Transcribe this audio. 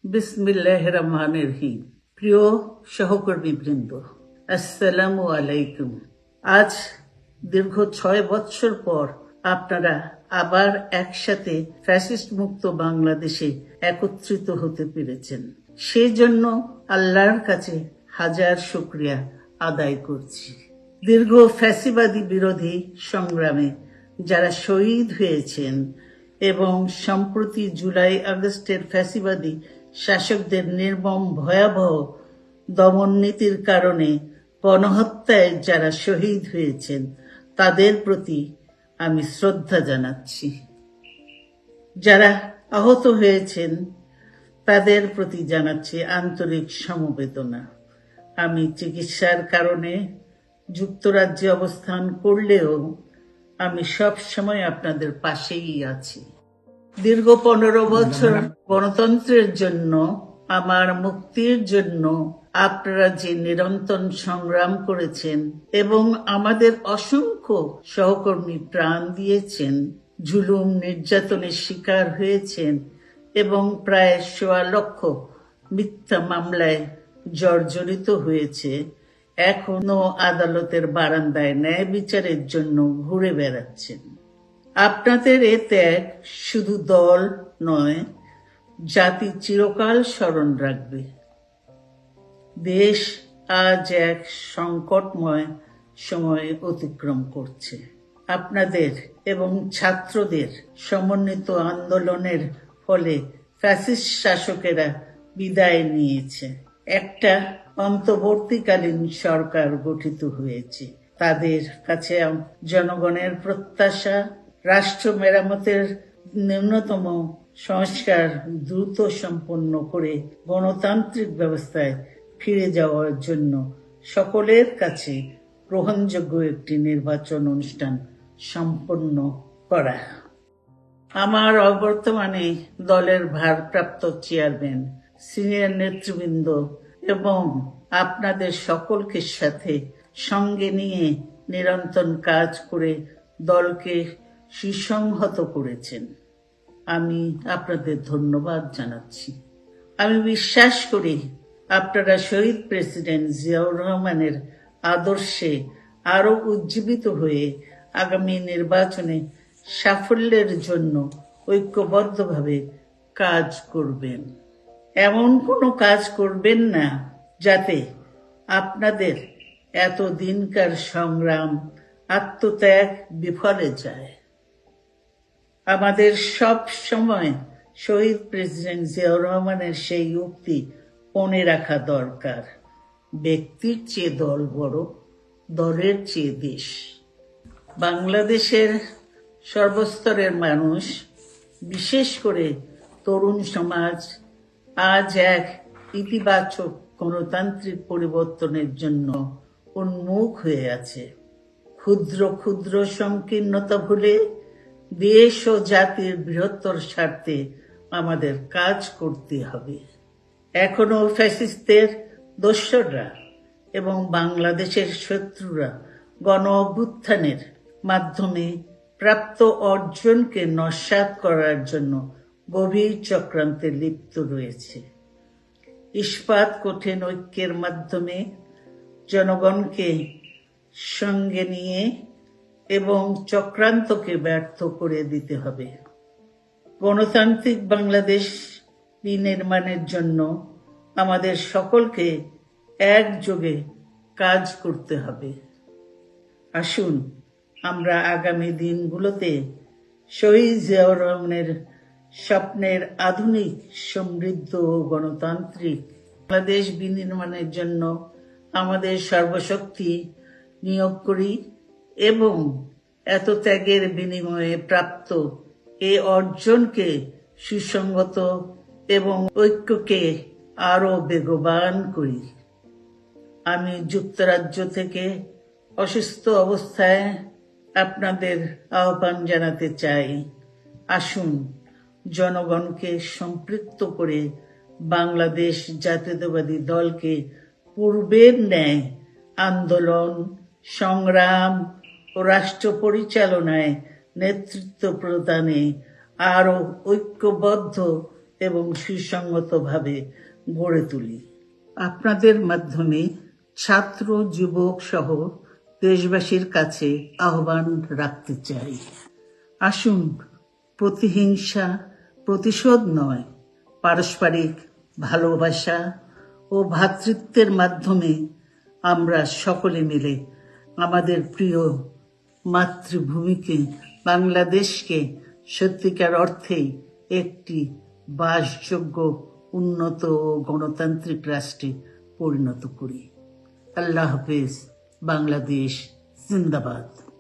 বিসমিল্লাহির রহমানির রহিম। প্রিয় সহকর্মীবৃন্দ, আসসালামু আলাইকুম। আজ দীর্ঘ 6 বছর পর আপনারা আবার একসাথে ফ্যাসিস্ট মুক্ত বাংলাদেশে একত্রিত হতে পেরেছেন। সেই জন্য আল্লাহর কাছে হাজার শুকরিয়া আদায় করছি। দীর্ঘ ফ্যাসিবাদী বিরোধী সংগ্রামে যারা শহীদ হয়েছেন এবং সম্প্রতি জুলাই আগস্টের ফ্যাসিবাদী শাসকদের নির্মম ভয়াবহ দমন নীতির কারণে গণহত্যায় যারা শহীদ হয়েছেন তাদের প্রতি আমি শ্রদ্ধা জানাচ্ছি। যারা আহত হয়েছেন তাদের প্রতি জানাচ্ছি আন্তরিক সমবেদনা। আমি চিকিৎসার কারণে যুক্তরাজ্যে অবস্থান করলেও আমি সব সময় আপনাদের পাশেই আছি। দীর্ঘ 15 বছর গণতন্ত্রের জন্য, আমার মুক্তির জন্য আপনারা যে নিরন্তর সংগ্রাম করেছেন এবং আমাদের অসংখ্য সহকর্মী প্রাণ দিয়েছেন, জুলুম নির্যাতনের শিকার হয়েছেন এবং প্রায় 1.25 লক্ষ মিথ্যা মামলায় জর্জরিত হয়েছে, এখনো আদালতের বারান্দায় ন্যায় বিচারের জন্য ঘুরে বেড়াচ্ছেন। আপনাদের এ ত্যাগ শুধু দল নয়, জাতি চিরকাল স্মরণ রাখবে। দেশ আজ এক সংকটময় সময় অতিক্রম করছে। আপনাদের এবং ছাত্রদের সমন্বিত আন্দোলনের ফলে ফ্যাসিস্ট শাসকেরা বিদায় নিয়েছে। একটা অন্তর্বর্তীকালীন সরকার গঠিত হয়েছে। তাদের কাছে জনগণের প্রত্যাশা রাষ্ট্র মেরামতের ন্যূনতম সংস্কার দ্রুত সম্পন্ন করে গণতান্ত্রিক ব্যবস্থায় ফিরে যাওয়ার জন্য সকলের কাছে গ্রহণযোগ্য একটি নির্বাচন অনুষ্ঠান সম্পন্ন করা। আমার অবর্তমানে দলের ভারপ্রাপ্ত চেয়ারম্যান, সিনিয়র নেতৃবৃন্দ এবং আপনাদের সকলকে সাথে সঙ্গে নিয়ে নিরন্তর কাজ করে দলকে সুসংহত করেছেন। আমি আপনাদের ধন্যবাদ জানাচ্ছি। আমি বিশ্বাস করি আপনারা শহীদ প্রেসিডেন্ট জিয়াউর রহমানের আদর্শে আরো উজ্জীবিত হয়ে আগামী নির্বাচনে সাফল্যের জন্য ঐক্যবদ্ধভাবে কাজ করবেন। এমন কোনো কাজ করবেন না যাতে আপনাদের এতদিনকার সংগ্রাম, আত্মত্যাগ বিফলে যায়। আমাদের সব সময় শহীদ প্রেসিডেন্ট জিয়াউর রহমানের সেই উক্তি মনে রাখা দরকার, ব্যক্তির চেয়ে দল বড়, দলের চেয়ে দেশ। বাংলাদেশের সর্বস্তরের মানুষ, বিশেষ করে তরুণ সমাজ আজ এক ইতিবাচক গণতান্ত্রিক পরিবর্তনের জন্য উন্মুখ হয়ে আছে। ক্ষুদ্র ক্ষুদ্র সংকীর্ণতা ভুলে দেশ ও জাতির বৃহত্তর স্বার্থে আমাদের কাজ করতে হবে। এখনো ফ্যাসিস্টদের দোসররা এবং বাংলাদেশের শত্রুরা গণ অভ্যুত্থানের মাধ্যমে প্রাপ্ত অর্জনকে নস্যাৎ করার জন্য গভীর চক্রান্তে লিপ্ত রয়েছে। ইস্পাত কঠিন ঐক্যের মাধ্যমে জনগণকে সঙ্গে নিয়ে এবং চক্রান্তকে ব্যর্থ করে দিতে হবে। গণতান্ত্রিক বাংলাদেশ বিনির্মাণের জন্য আমাদের সকলকে একযোগে কাজ করতে হবে। আসুন আমরা আগামী দিনগুলোতে শহীদ জিয়াউর রহমানের স্বপ্নের আধুনিক, সমৃদ্ধ ও গণতান্ত্রিক বাংলাদেশ বিনির্মাণের জন্য আমাদের সর্বশক্তি নিয়োগ করি এবং এত ত্যাগের বিনিময়ে প্রাপ্ত এ অর্জনকে সুসংগত এবং ঐক্যকে আরো বেগবান করি। আমি যুক্তরাজ্য থেকে অসুস্থ অবস্থায় আপনাদের আহ্বান জানাতে চাই। আসুন জনগণকে সম্পৃক্ত করে বাংলাদেশ জাতীয়তাবাদী দলকে পূর্বের ন্যায় আন্দোলন, সংগ্রাম ও রাষ্ট্র পরিচালনায় নেতৃত্ব প্রদানে আরো ঐক্যবদ্ধ এবং সুসংগতভাবে গড়ে তুলি। আপনাদের মাধ্যমে ছাত্র, যুবক সহ দেশবাসীর কাছে আহ্বান রাখতে চাই। আসুন, প্রতিহিংসা, প্রতিশোধ নয়, পারস্পরিক ভালোবাসা ও ভ্রাতৃত্বের মাধ্যমে আমরা সকলে মিলে আমাদের প্রিয় মাতৃভূমিকে, বাংলাদেশকে সত্যিকার অর্থেই একটি বাসযোগ্য, উন্নত ও গণতান্ত্রিক রাষ্ট্রে পরিণত করি। আল্লাহ হাফেজ। বাংলাদেশ জিন্দাবাদ।